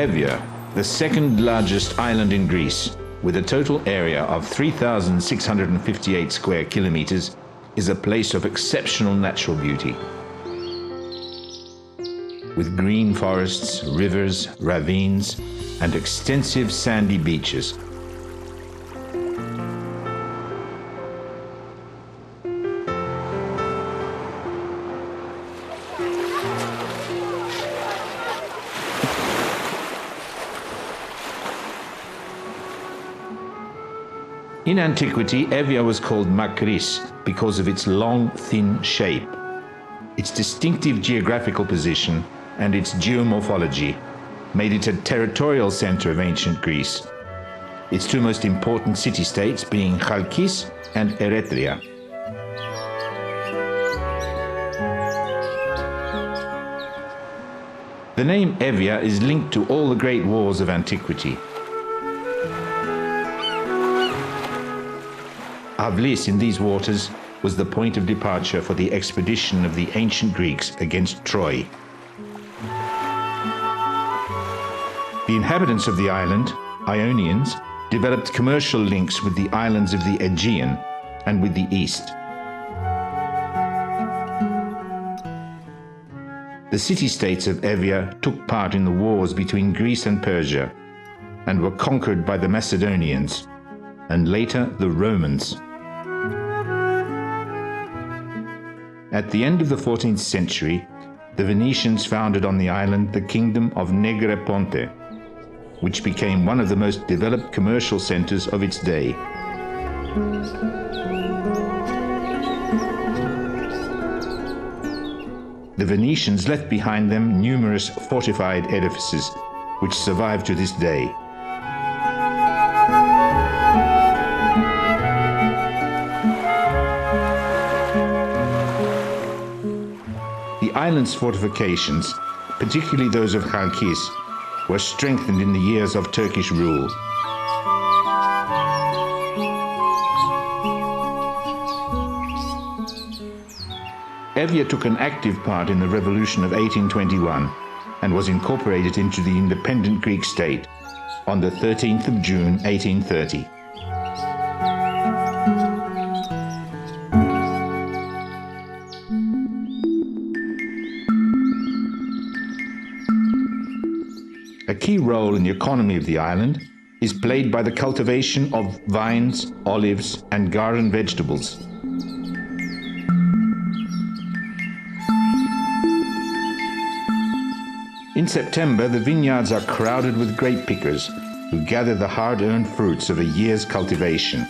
Εύβοια, the second largest island in Greece, with a total area of 3,658 square kilometers, is a place of exceptional natural beauty. With green forests, rivers, ravines, and extensive sandy beaches. In antiquity, Εύβοια was called Makris because of its long, thin shape. Its distinctive geographical position and its geomorphology made it a territorial center of ancient Greece, its two most important city-states being Chalkis and Eretria. The name Εύβοια is linked to all the great wars of antiquity. Avlis in these waters was the point of departure for the expedition of the ancient Greeks against Troy. The inhabitants of the island, Ionians, developed commercial links with the islands of the Aegean and with the East. The city-states of Εύβοια took part in the wars between Greece and Persia and were conquered by the Macedonians and later the Romans. At the end of the 14th century, the Venetians founded on the island the kingdom of Negroponte, which became one of the most developed commercial centers of its day. The Venetians left behind them numerous fortified edifices, which survive to this day. The island's fortifications, particularly those of Chalkis, were strengthened in the years of Turkish rule. Εύβοια took an active part in the revolution of 1821 and was incorporated into the independent Greek state on the 13th of June 1830. A key role in the economy of the island is played by the cultivation of vines, olives, and garden vegetables. In September, the vineyards are crowded with grape pickers who gather the hard-earned fruits of a year's cultivation.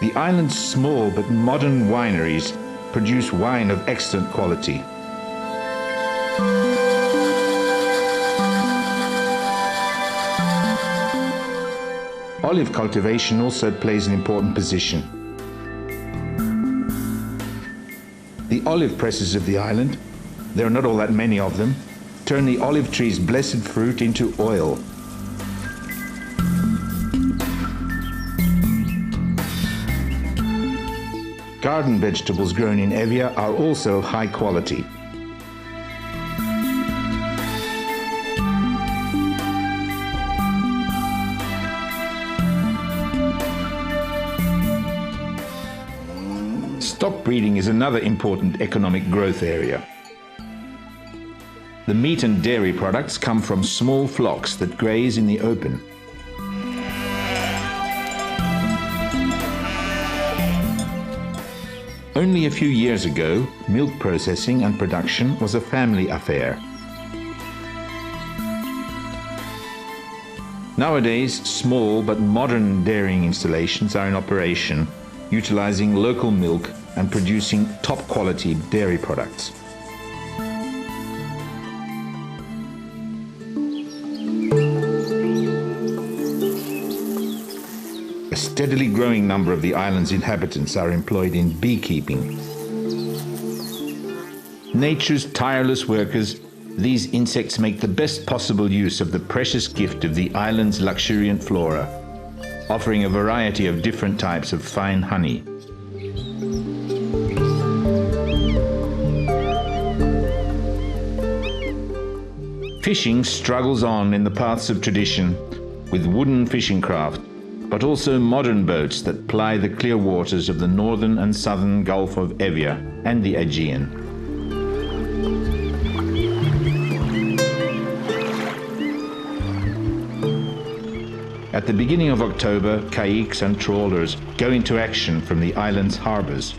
The island's small but modern wineries produce wine of excellent quality. Olive cultivation also plays an important position. The olive presses of the island, there are not all that many of them, turn the olive tree's blessed fruit into oil. Garden vegetables grown in Εύβοια are also high quality. Stock breeding is another important economic growth area. The meat and dairy products come from small flocks that graze in the open. Only a few years ago, milk processing and production was a family affair. Nowadays, small but modern dairying installations are in operation, utilizing local milk and producing top-quality dairy products. A steadily growing number of the island's inhabitants are employed in beekeeping. Nature's tireless workers, these insects make the best possible use of the precious gift of the island's luxuriant flora, offering a variety of different types of fine honey. Fishing struggles on in the paths of tradition with wooden fishing craft, but also modern boats that ply the clear waters of the northern and southern Gulf of Evvia and the Aegean. At the beginning of October, kayaks and trawlers go into action from the island's harbours.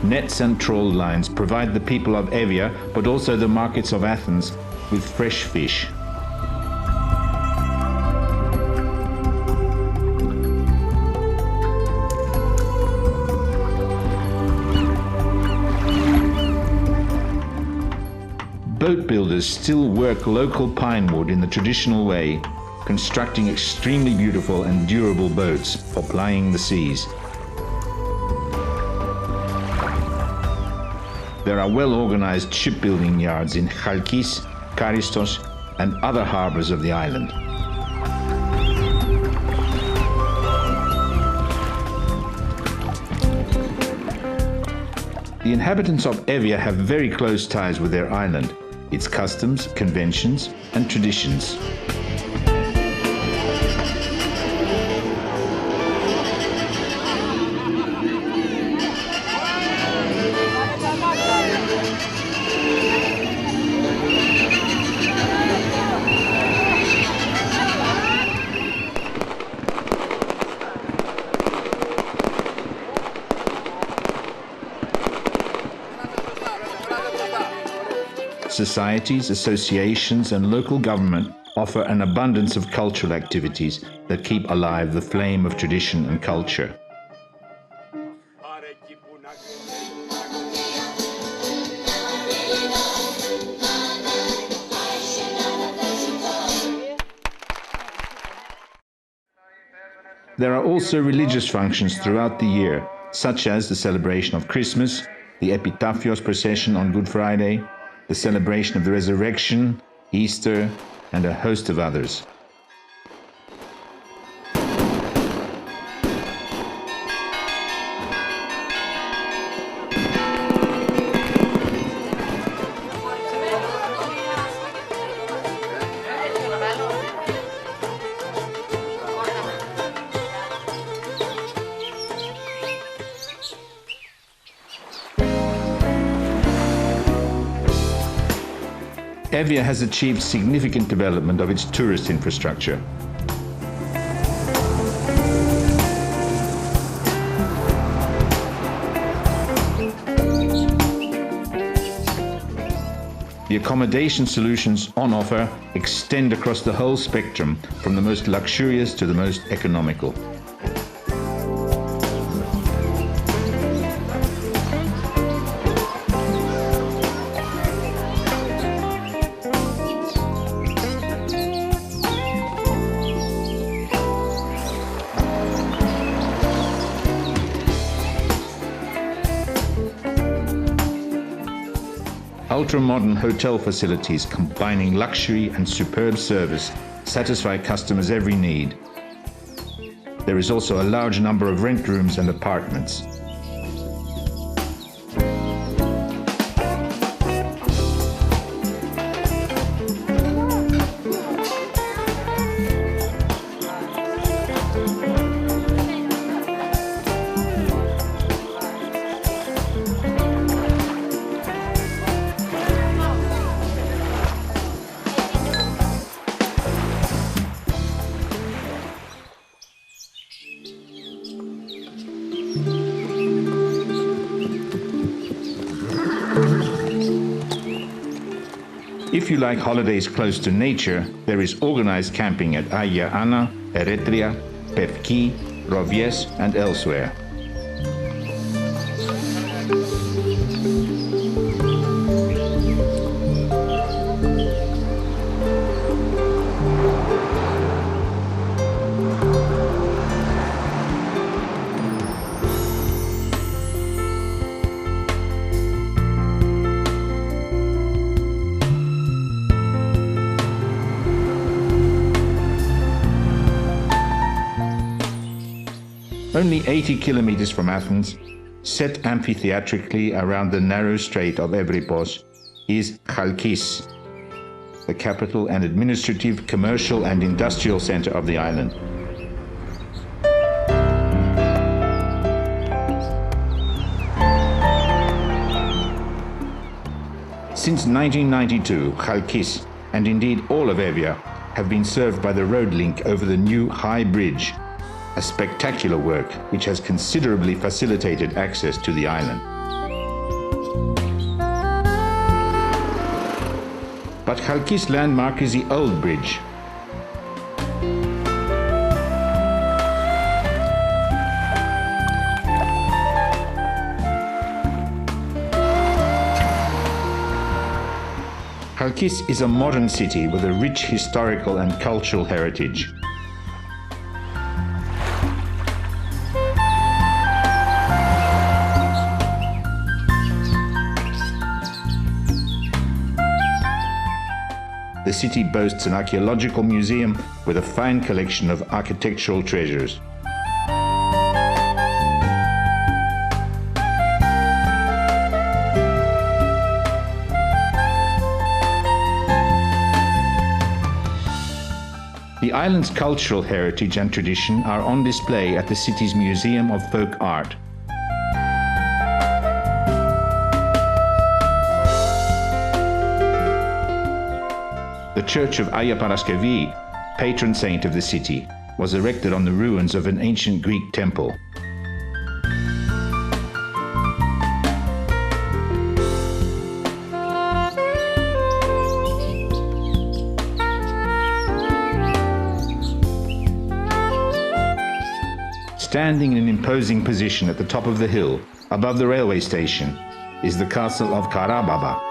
Nets and trawl lines provide the people of Evvia, but also the markets of Athens, with fresh fish. Boat builders still work local pine wood in the traditional way, constructing extremely beautiful and durable boats for plying the seas. There are well-organized shipbuilding yards in Chalkis, Karistos, and other harbors of the island. The inhabitants of Evvia have very close ties with their island, its customs, conventions, and traditions. Societies, associations, and local government offer an abundance of cultural activities that keep alive the flame of tradition and culture. There are also religious functions throughout the year, such as the celebration of Christmas, the Epitaphios procession on Good Friday, the celebration of the Resurrection, Easter, and a host of others. Evvia has achieved significant development of its tourist infrastructure. The accommodation solutions on offer extend across the whole spectrum, from the most luxurious to the most economical. Ultra-modern hotel facilities combining luxury and superb service satisfy customers' every need. There is also a large number of rent rooms and apartments. If you like holidays close to nature, there is organized camping at Agia Anna, Eretria, Pevki, Rovies, and elsewhere. Only 80 kilometers from Athens, set amphitheatrically around the narrow strait of Evripos, is Chalkis, the capital and administrative, commercial and industrial center of the island. Since 1992, Chalkis, and indeed all of Evvia, have been served by the road link over the new High Bridge, a spectacular work which has considerably facilitated access to the island. But Chalkis' landmark is the old bridge. Chalkis is a modern city with a rich historical and cultural heritage. The city boasts an archaeological museum with a fine collection of architectural treasures. The island's cultural heritage and tradition are on display at the city's Museum of Folk Art. The church of Agya Paraskevi, patron saint of the city, was erected on the ruins of an ancient Greek temple. Standing in an imposing position at the top of the hill, above the railway station, is the castle of Karababa.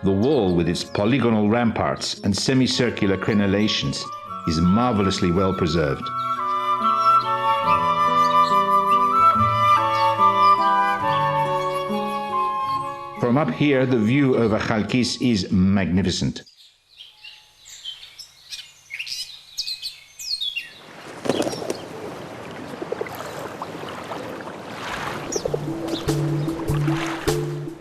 The wall, with its polygonal ramparts and semicircular crenellations, is marvelously well preserved. From up here, the view over Chalkis is magnificent.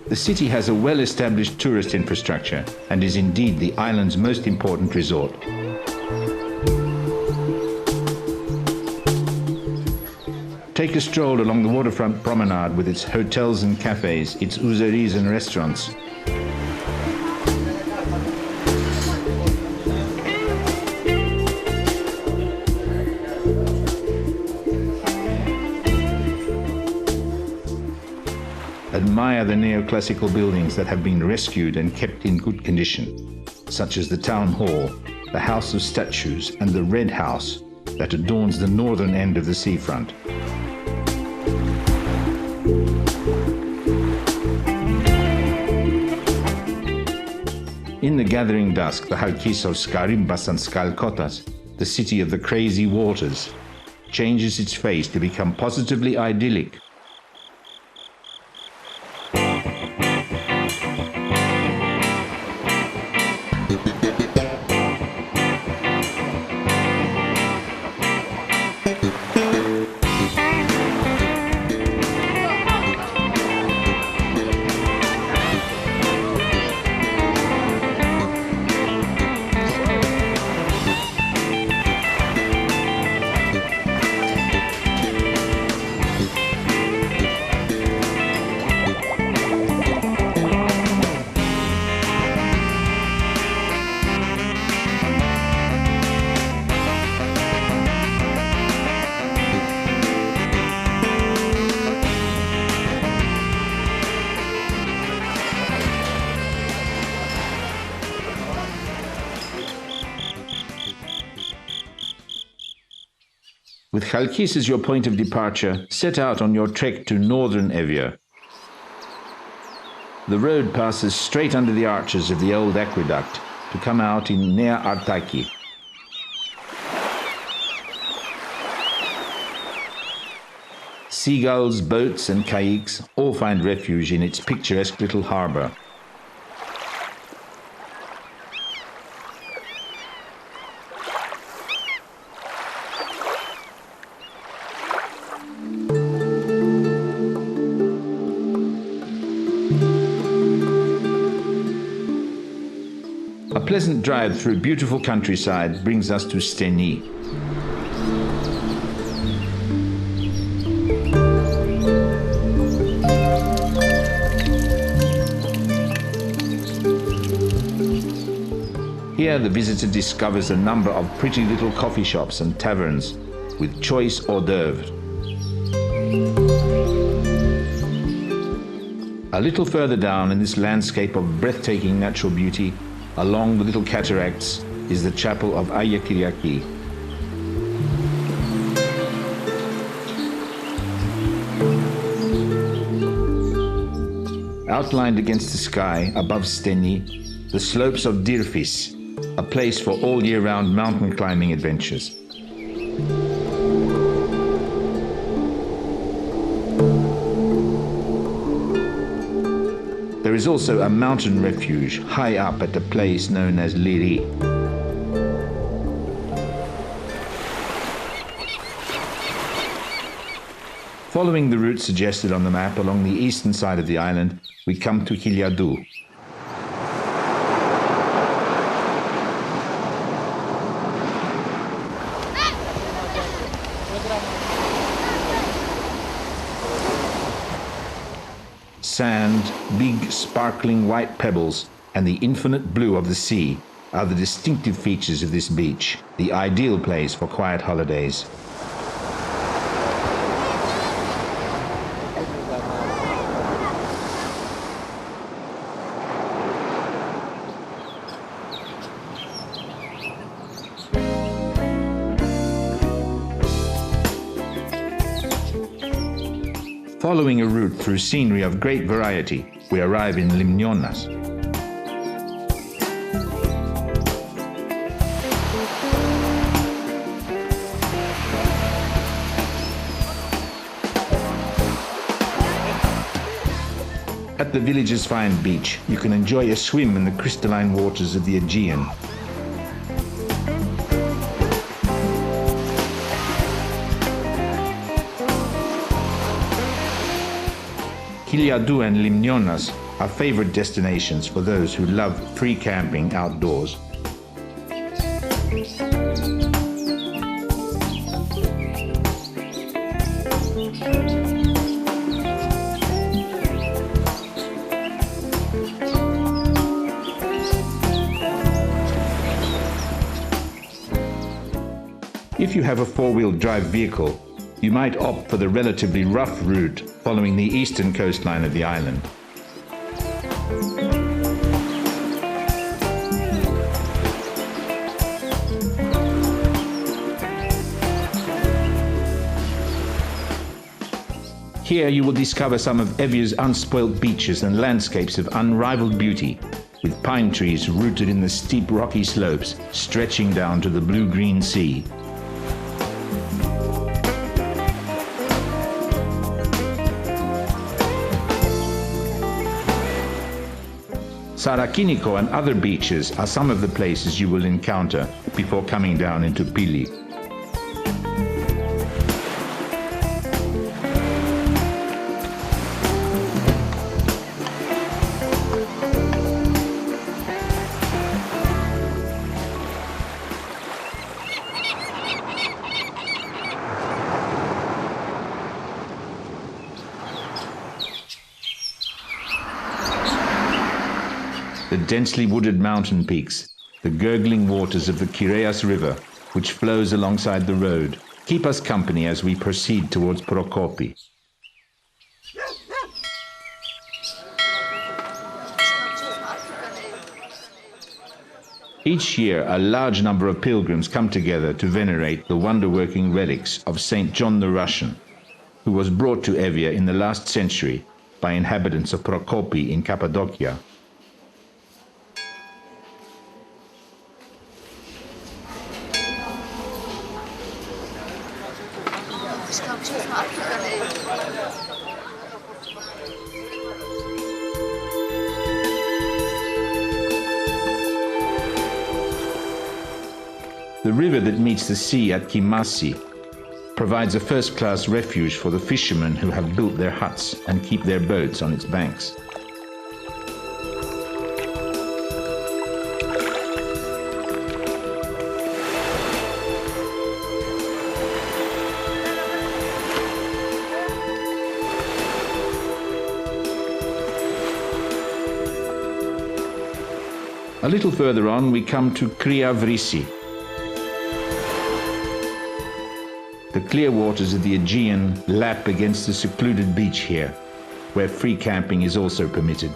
The city has a well-established tourist infrastructure and is indeed the island's most important resort. Take a stroll along the waterfront promenade with its hotels and cafes, its ouzzeries and restaurants. Admire the neoclassical buildings that have been rescued and kept in good condition, such as the town hall, the House of Statues, and the Red House that adorns the northern end of the seafront. In the gathering dusk, the Chalkis of Skarimbas and Skalkotas, the city of the crazy waters, changes its face to become positively idyllic. With Chalkis as your point of departure, set out on your trek to northern Evvia. The road passes straight under the arches of the old aqueduct to come out in Nea Artaki. Seagulls, boats and kayaks all find refuge in its picturesque little harbour. A pleasant drive through beautiful countryside brings us to Steni. Here the visitor discovers a number of pretty little coffee shops and taverns with choice hors d'oeuvres. A little further down in this landscape of breathtaking natural beauty, along the little cataracts, is the chapel of Hagia Kyriaki. Outlined against the sky above Steni, the slopes of Dirfis, a place for all year-round mountain climbing adventures. There is also a mountain refuge high up at a place known as Liri. Following the route suggested on the map along the eastern side of the island, we come to Hiliadou. Sand, big sparkling white pebbles, and the infinite blue of the sea are the distinctive features of this beach, the ideal place for quiet holidays. Following a route through scenery of great variety, we arrive in Limnionas. At the village's fine beach, you can enjoy a swim in the crystalline waters of the Aegean. Hiliadou and Limnionas are favorite destinations for those who love free camping outdoors. If you have a four-wheel drive vehicle, you might opt for the relatively rough route following the eastern coastline of the island. Here you will discover some of Evvia's unspoilt beaches and landscapes of unrivaled beauty, with pine trees rooted in the steep rocky slopes stretching down to the blue-green sea. Sarakiniko and other beaches are some of the places you will encounter before coming down into Pili. The densely wooded mountain peaks, the gurgling waters of the Kireas River, which flows alongside the road, keep us company as we proceed towards Prokopi. Each year, a large number of pilgrims come together to venerate the wonder-working relics of Saint John the Russian, who was brought to Evvia in the last century by inhabitants of Prokopi in Cappadocia. The river that meets the sea at Kimasi provides a first-class refuge for the fishermen who have built their huts and keep their boats on its banks. A little further on, we come to Kriavrisi. The clear waters of the Aegean lap against the secluded beach here, where free camping is also permitted.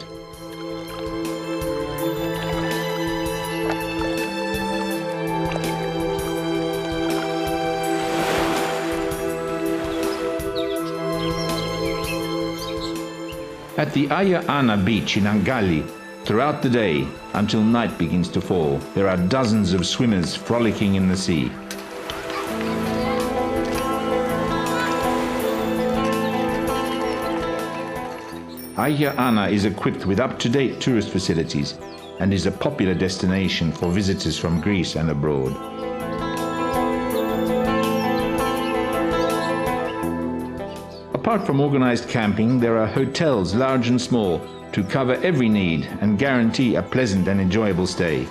At the Ayia Ana beach in Angali, throughout the day, until night begins to fall, there are dozens of swimmers frolicking in the sea. Ayia Ana is equipped with up-to-date tourist facilities and is a popular destination for visitors from Greece and abroad. Apart from organized camping, there are hotels, large and small, to cover every need and guarantee a pleasant and enjoyable stay.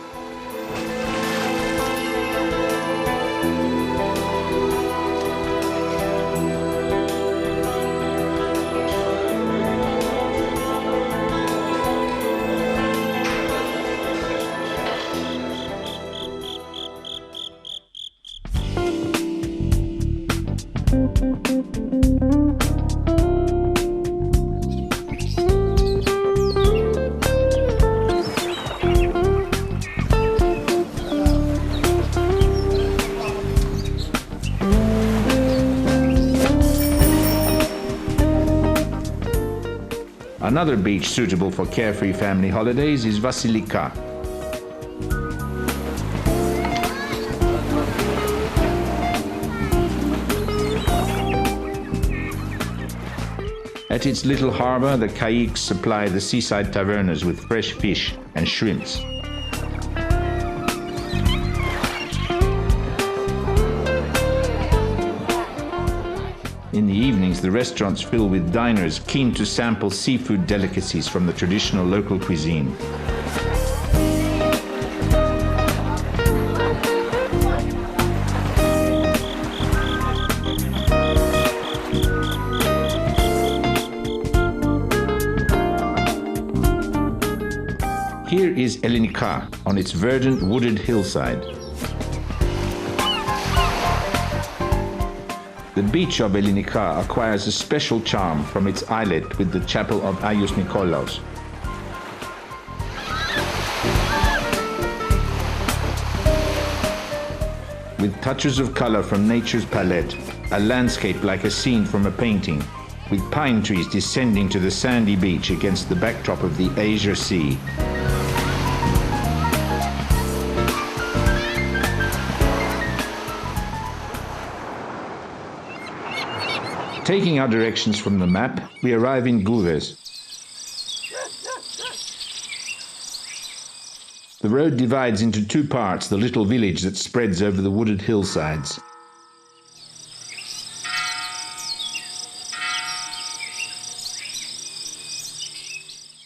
Another beach suitable for carefree family holidays is Vasilika. At its little harbor, the kayaks supply the seaside tavernas with fresh fish and shrimps. In the evenings, the restaurants fill with diners keen to sample seafood delicacies from the traditional local cuisine. Here is Elinika on its verdant wooded hillside. The beach of Elinika acquires a special charm from its islet with the chapel of Agios Nikolaos. With touches of color from nature's palette, a landscape like a scene from a painting, with pine trees descending to the sandy beach against the backdrop of the Azure Sea. Taking our directions from the map, we arrive in Gouves. The road divides into two parts the little village that spreads over the wooded hillsides.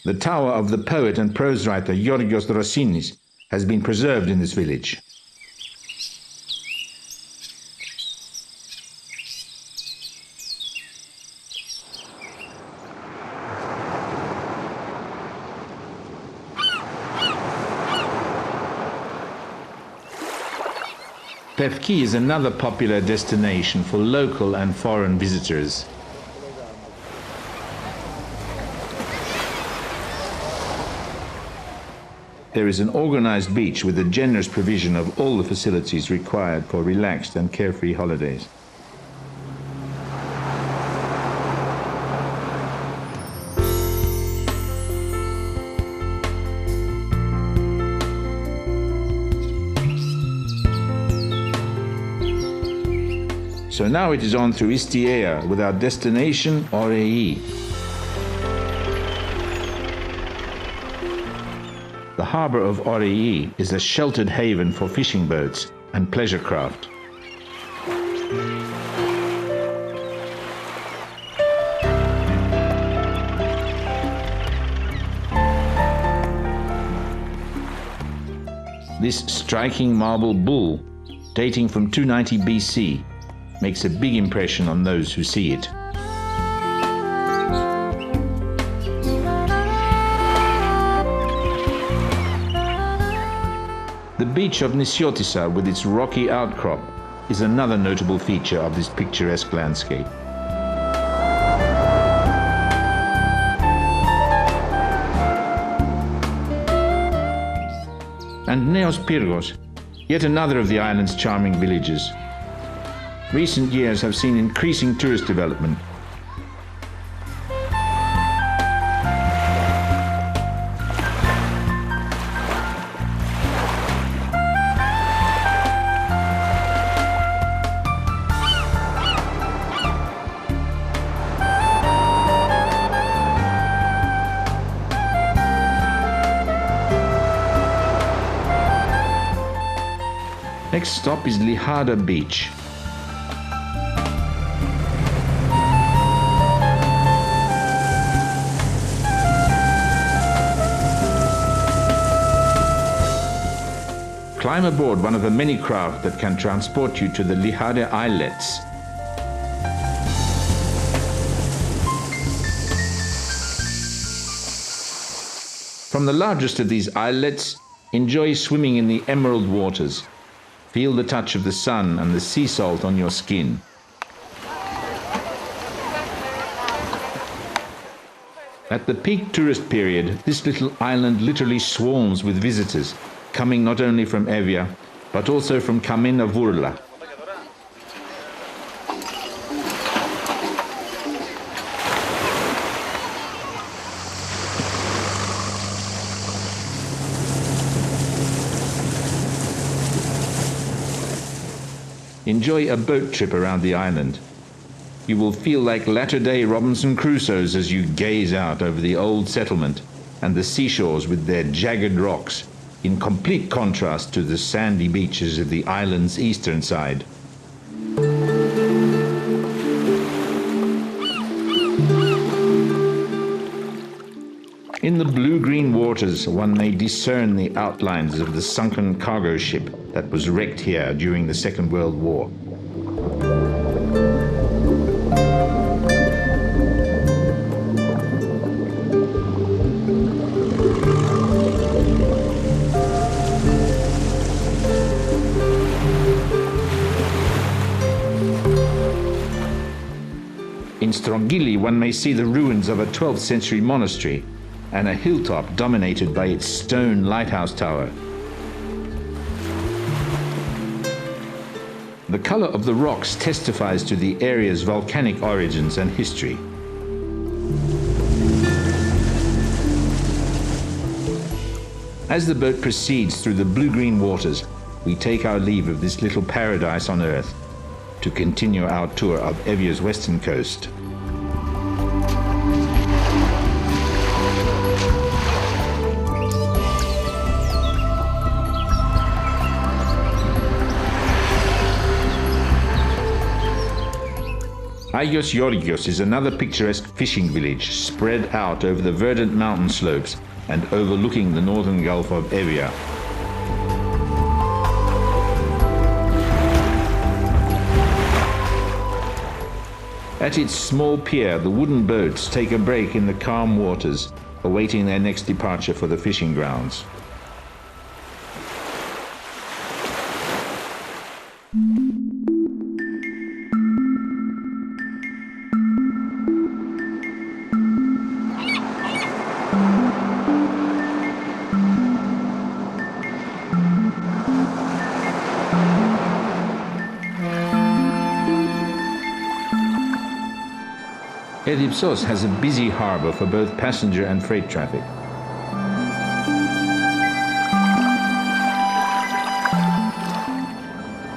The tower of the poet and prose writer Giorgios Rosinis has been preserved in this village. Pevki is another popular destination for local and foreign visitors. There is an organized beach with a generous provision of all the facilities required for relaxed and carefree holidays. So now it is on through Istiaia with our destination Orei. The harbour of Orei is a sheltered haven for fishing boats and pleasure craft. This striking marble bull, dating from 290 BC, makes a big impression on those who see it. The beach of nησιού with its rocky outcrop is another notable feature of this picturesque landscape. And Neos Pyrgos, yet another of the island's charming villages. Recent years have seen increasing tourist development. Next stop is Lihada Beach. Climb aboard one of the many craft that can transport you to the Lihada islets. From the largest of these islets, enjoy swimming in the emerald waters. Feel the touch of the sun and the sea salt on your skin. At the peak tourist period, this little island literally swarms with visitors, coming not only from Εύβοια, but also from Kamena Vurla. Enjoy a boat trip around the island. You will feel like latter-day Robinson Crusoes as you gaze out over the old settlement and the seashores with their jagged rocks, in complete contrast to the sandy beaches of the island's eastern side. In the blue-green waters, one may discern the outlines of the sunken cargo ship that was wrecked here during the Second World War. In Strongili, one may see the ruins of a 12th century monastery and a hilltop dominated by its stone lighthouse tower. The color of the rocks testifies to the area's volcanic origins and history. As the boat proceeds through the blue-green waters, we take our leave of this little paradise on earth to continue our tour of Εύβοιa's western coast. Agios Georgios is another picturesque fishing village spread out over the verdant mountain slopes and overlooking the northern Gulf of Εύβοια. At its small pier, the wooden boats take a break in the calm waters, awaiting their next departure for the fishing grounds. Εύβοια has a busy harbor for both passenger and freight traffic.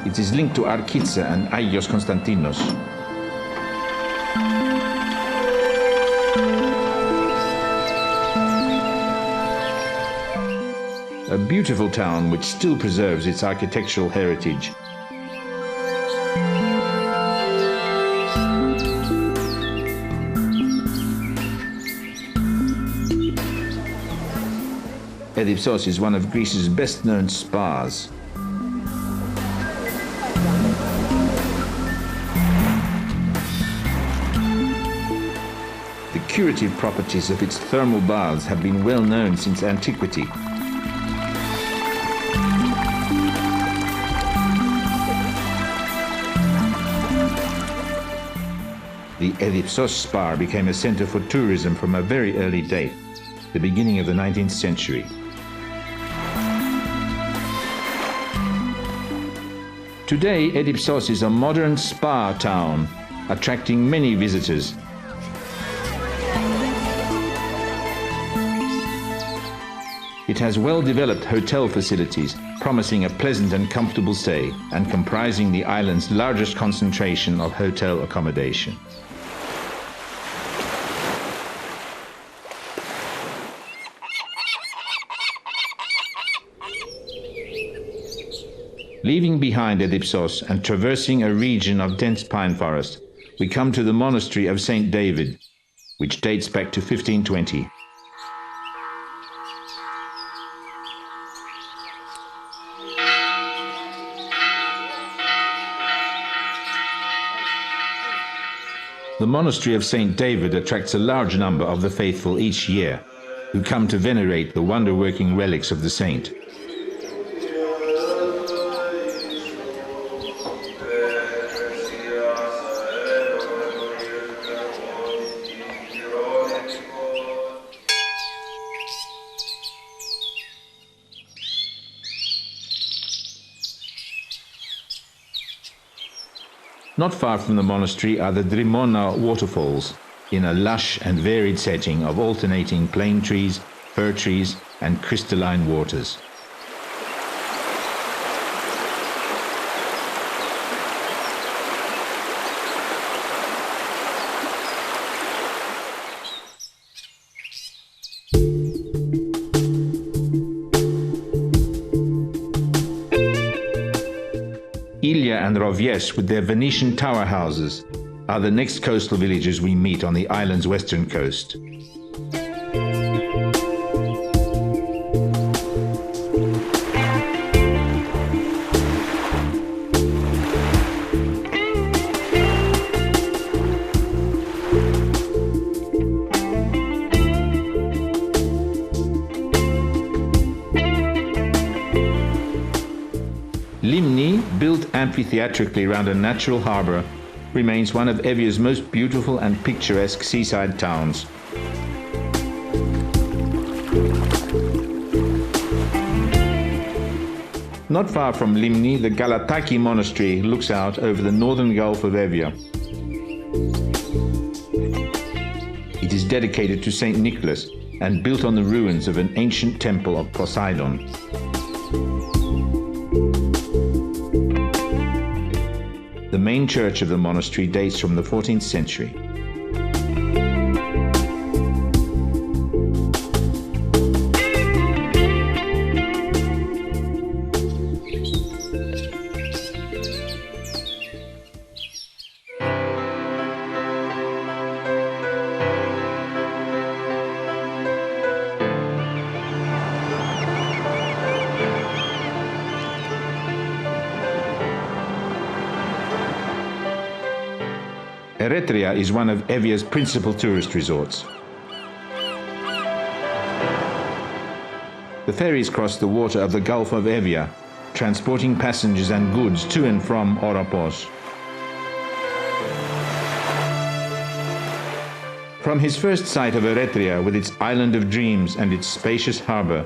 It is linked to Arkitsa and Agios Konstantinos. A beautiful town which still preserves its architectural heritage. Εύβοια is one of Greece's best-known spas. The curative properties of its thermal baths have been well known since antiquity. the Edipsos Spa became a center for tourism from a very early date, the beginning of the 19th century. Today, Edipsos is a modern spa town, attracting many visitors. It has well-developed hotel facilities, promising a pleasant and comfortable stay, and comprising the island's largest concentration of hotel accommodation. Leaving behind Edipsos and traversing a region of dense pine forest, we come to the monastery of St. David, which dates back to 1520. The monastery of St. David attracts a large number of the faithful each year, who come to venerate the wonder-working relics of the saint. Not far from the monastery are the Drimona waterfalls, in a lush and varied setting of alternating plane trees, fir trees, and crystalline waters. And Evvοιas, with their Venetian tower houses, are the next coastal villages we meet on the island's western coast. Built amphitheatrically around a natural harbour, remains one of Evvia's most beautiful and picturesque seaside towns. Not far from Limni, the Galataki monastery looks out over the northern Gulf of Evvia. It is dedicated to Saint Nicholas and built on the ruins of an ancient temple of Poseidon. The main church of the monastery dates from the 14th century. Eretria is one of Evvia's principal tourist resorts. The ferries cross the water of the Gulf of Evvia, transporting passengers and goods to and from Oropos. From his first sight of Eretria, with its island of dreams and its spacious harbour,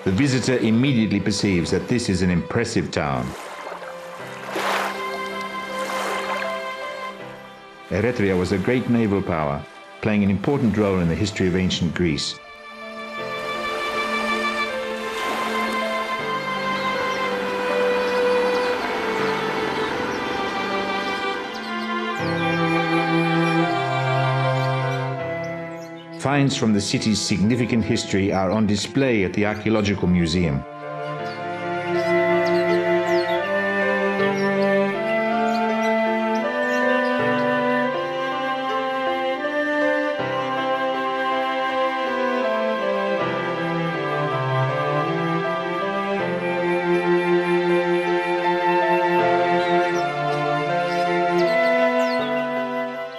the visitor immediately perceives that this is an impressive town. Eretria was a great naval power, playing an important role in the history of ancient Greece. Finds from the city's significant history are on display at the Archaeological Museum.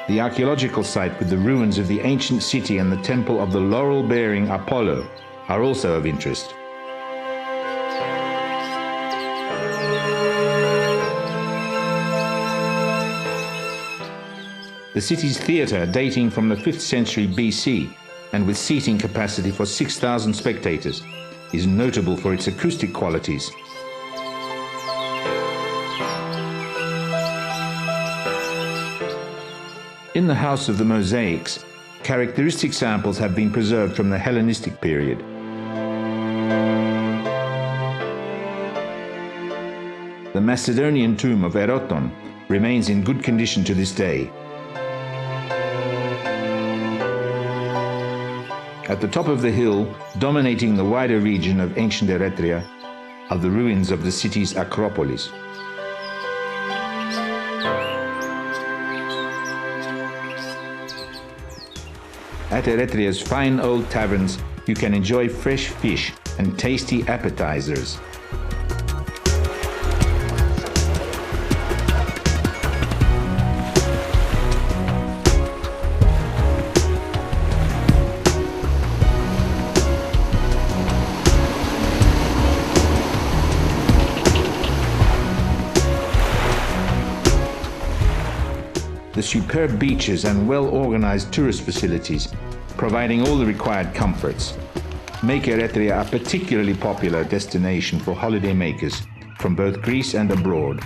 The archaeological site with the ruins of the ancient city and the temple of the laurel-bearing Apollo are also of interest. The city's theatre, dating from the 5th century BC and with seating capacity for 6,000 spectators, is notable for its acoustic qualities. In the House of the Mosaics, characteristic samples have been preserved from the Hellenistic period. The Macedonian tomb of Eroton remains in good condition to this day. At the top of the hill, dominating the wider region of ancient Eretria, are the ruins of the city's Acropolis. At Eretria's fine old taverns, you can enjoy fresh fish and tasty appetizers. The superb beaches and well-organized tourist facilities, providing all the required comforts, make Eretria a particularly popular destination for holidaymakers from both Greece and abroad.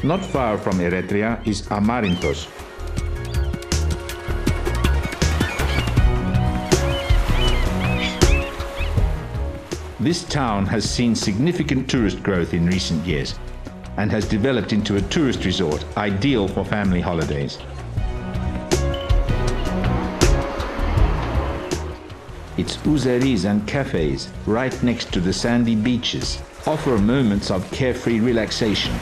Not far from Eretria is Amarinthos. This town has seen significant tourist growth in recent years and has developed into a tourist resort ideal for family holidays. Its ouzzeries and cafes, right next to the sandy beaches, offer moments of carefree relaxation.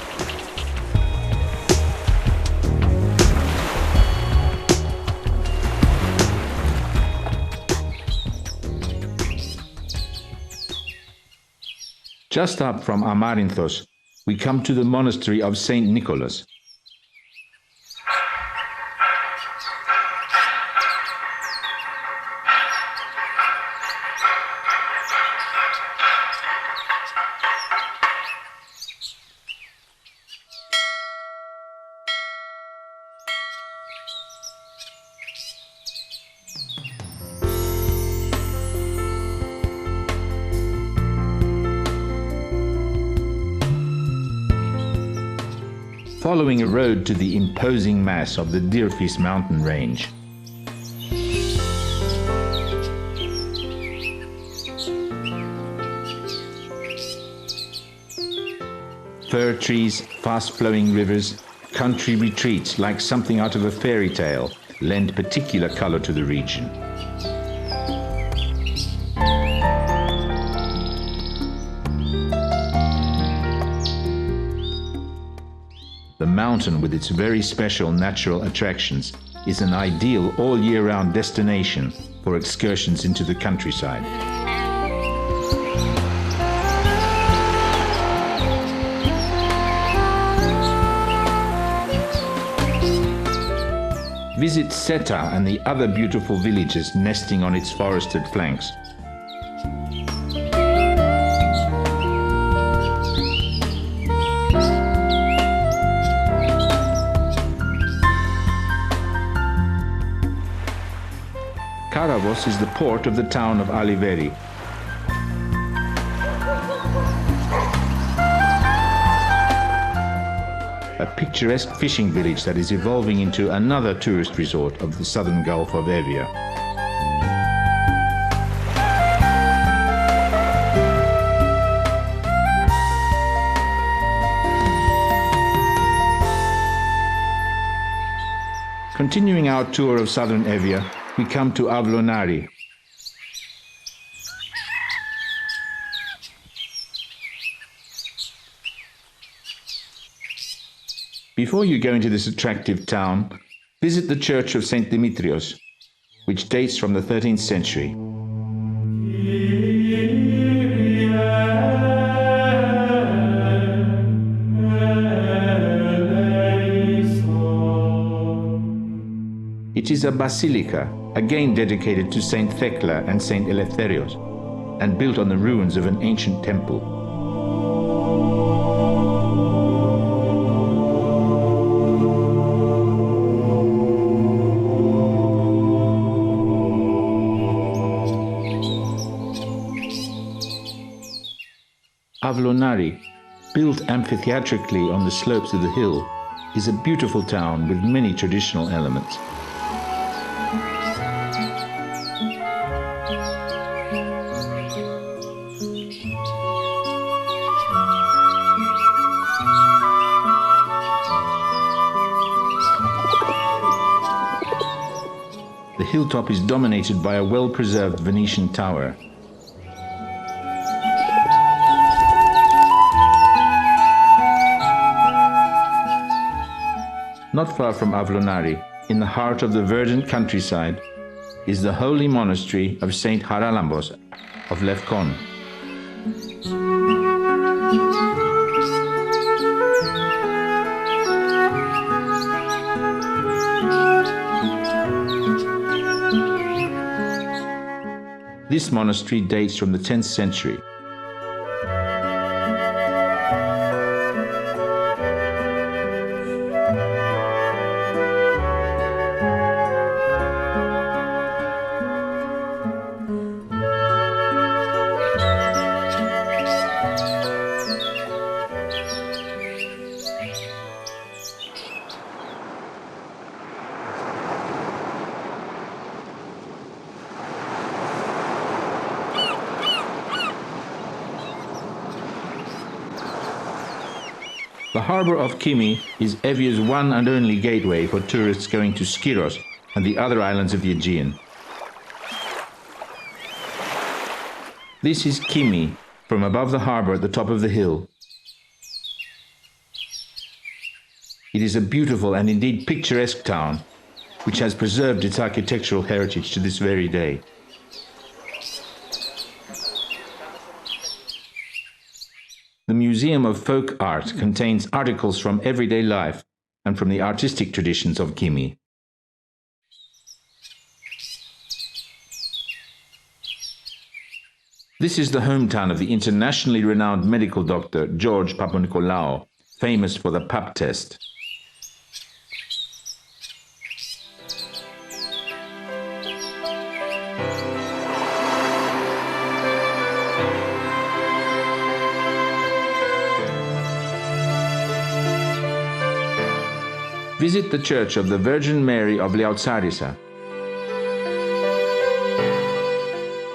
Just up from Amarinthos, we come to the monastery of Saint Nicholas. Following a road to the imposing mass of the Dirfis mountain range. Fir trees, fast-flowing rivers, country retreats like something out of a fairy tale lend particular color to the region. The mountain, with its very special natural attractions, is an ideal all-year-round destination for excursions into the countryside. Visit Seta and the other beautiful villages nesting on its forested flanks. Karavos is the port of the town of Aliveri. A picturesque fishing village that is evolving into another tourist resort of the southern Gulf of Evvia. Continuing our tour of southern Evvia, we come to Avlonari. Before you go into this attractive town, visit the church of St. Dimitrios, which dates from the 13th century. It is a basilica, again dedicated to Saint Thecla and Saint Eleftherios, and built on the ruins of an ancient temple. Avlonari, built amphitheatrically on the slopes of the hill, is a beautiful town with many traditional elements. The hilltop is dominated by a well-preserved Venetian tower. Not far from Avlonari, in the heart of the verdant countryside, is the holy monastery of Saint Haralambos of Lefkon. This monastery dates from the 10th century. The harbour of Kimi is Εύβοιας' one and only gateway for tourists going to Skiros and the other islands of the Aegean. This is Kimi, from above the harbour at the top of the hill. It is a beautiful and indeed picturesque town, which has preserved its architectural heritage to this very day. The Museum of Folk Art contains articles from everyday life and from the artistic traditions of Kimi. This is the hometown of the internationally renowned medical doctor George Papanikolaou, famous for the pap test. Visit the Church of the Virgin Mary of Liaotsarissa.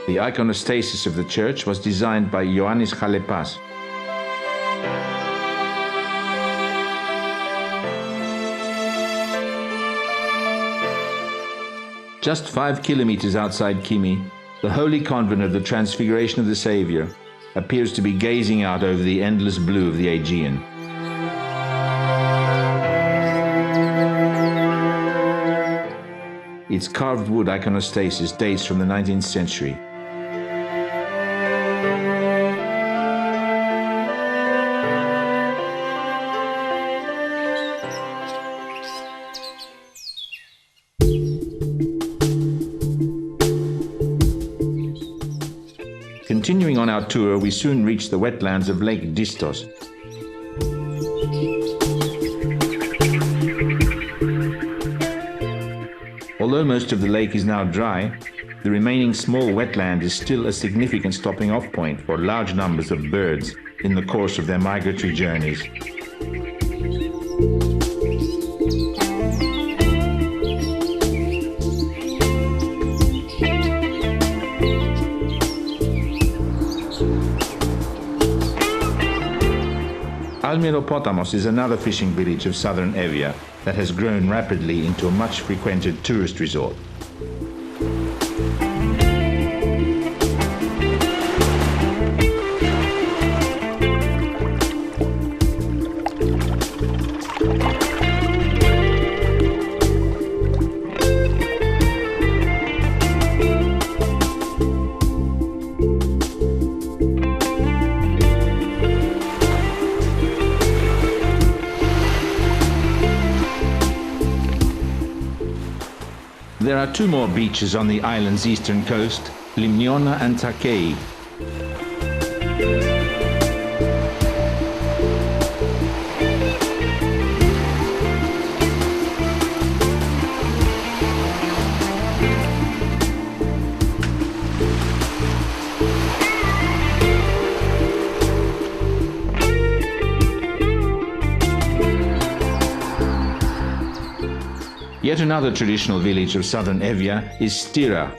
The iconostasis of the church was designed by Ioannis Chalepas. Just 5 kilometers outside Kimi, the holy convent of the Transfiguration of the Saviour appears to be gazing out over the endless blue of the Aegean. Its carved wood iconostasis dates from the 19th century. Continuing on our tour, we soon reach the wetlands of Lake Distos. Although most of the lake is now dry, the remaining small wetland is still a significant stopping-off point for large numbers of birds in the course of their migratory journeys. Almiropotamos is another fishing village of southern Evvia that has grown rapidly into a much frequented tourist resort. There are two more beaches on the island's eastern coast, Limniona and Takei. Yet another traditional village of southern Evvia is Stira.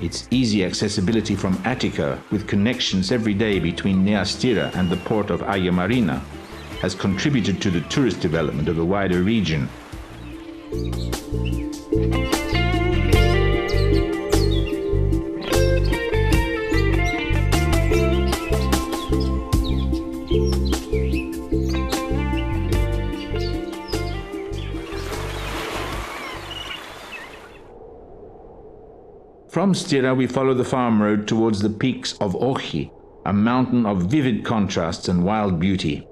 Its easy accessibility from Attica, with connections every day between Nea Stira and the port of Aia Marina, has contributed to the tourist development of the wider region. From Stira we follow the farm road towards the peaks of Ohi, a mountain of vivid contrasts and wild beauty.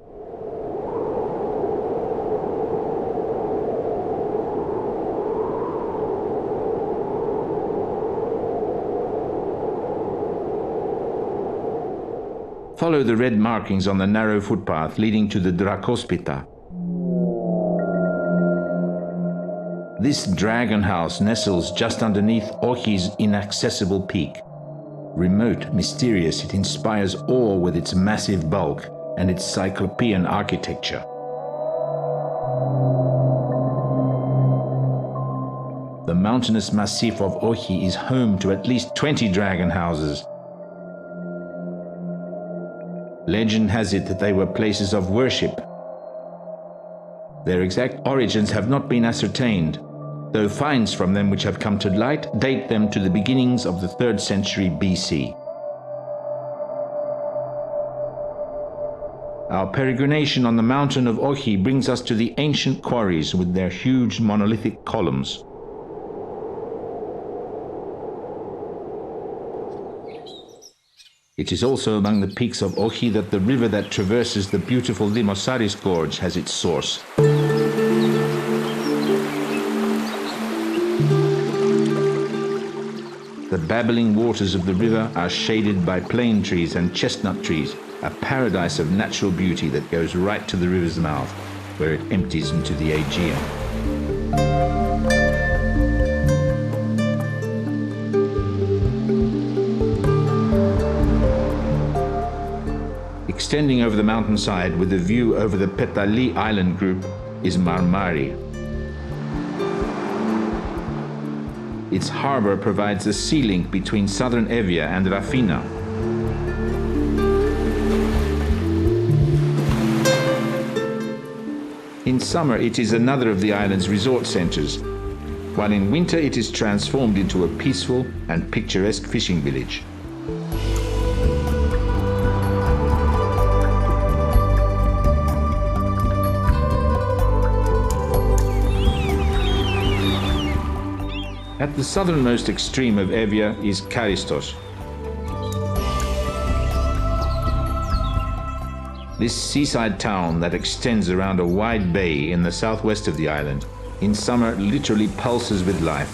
Follow the red markings on the narrow footpath leading to the Drakospita. This dragon house nestles just underneath Ohi's inaccessible peak. Remote, mysterious, it inspires awe with its massive bulk and its cyclopean architecture. The mountainous massif of Ohi is home to at least 20 dragon houses. Legend has it that they were places of worship. Their exact origins have not been ascertained, though finds from them which have come to light date them to the beginnings of the 3rd century BC. Our peregrination on the mountain of Ohi brings us to the ancient quarries with their huge monolithic columns. It is also among the peaks of Ohi that the river that traverses the beautiful Limosaris Gorge has its source. The babbling waters of the river are shaded by plane trees and chestnut trees, a paradise of natural beauty that goes right to the river's mouth, where it empties into the Aegean. Extending over the mountainside with a view over the Petali island group is Marmari. Its harbour provides a sea link between southern Evvia and Rafina. In summer it is another of the island's resort centres, while in winter it is transformed into a peaceful and picturesque fishing village. At the southernmost extreme of Evvia is Karistos. This seaside town that extends around a wide bay in the southwest of the island, in summer literally pulses with life.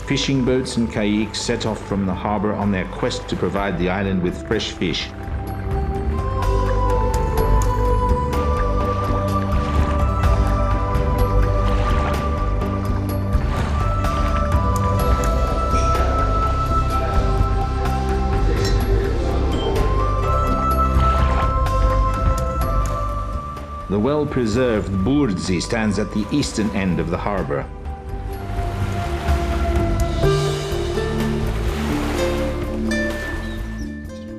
Fishing boats and kayaks set off from the harbour on their quest to provide the island with fresh fish. The well-preserved Burdzi stands at the eastern end of the harbour.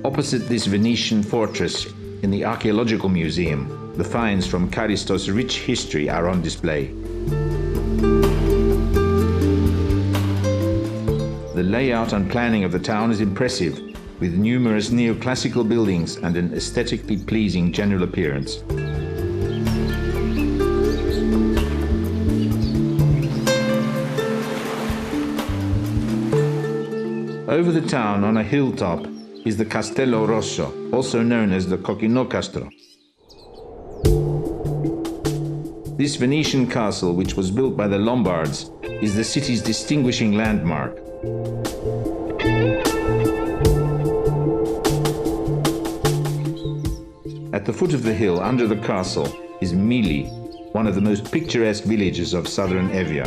Opposite this Venetian fortress In the Archaeological Museum, the finds from Karistos' rich history are on display. The layout and planning of the town is impressive, with numerous neoclassical buildings and an aesthetically pleasing general appearance. Over the town, on a hilltop, is the Castello Rosso, also known as the Cochinocastro. This Venetian castle, which was built by the Lombards, is the city's distinguishing landmark. At the foot of the hill, under the castle, is Mili, one of the most picturesque villages of southern Evvia.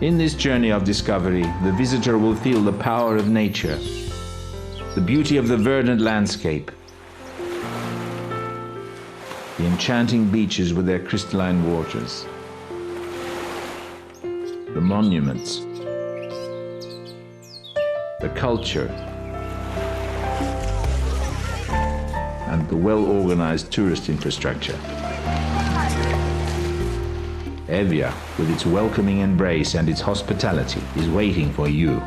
In this journey of discovery, the visitor will feel the power of nature, the beauty of the verdant landscape, the enchanting beaches with their crystalline waters, the monuments, the culture, and the well-organized tourist infrastructure. Evvia, with its welcoming embrace and its hospitality, is waiting for you.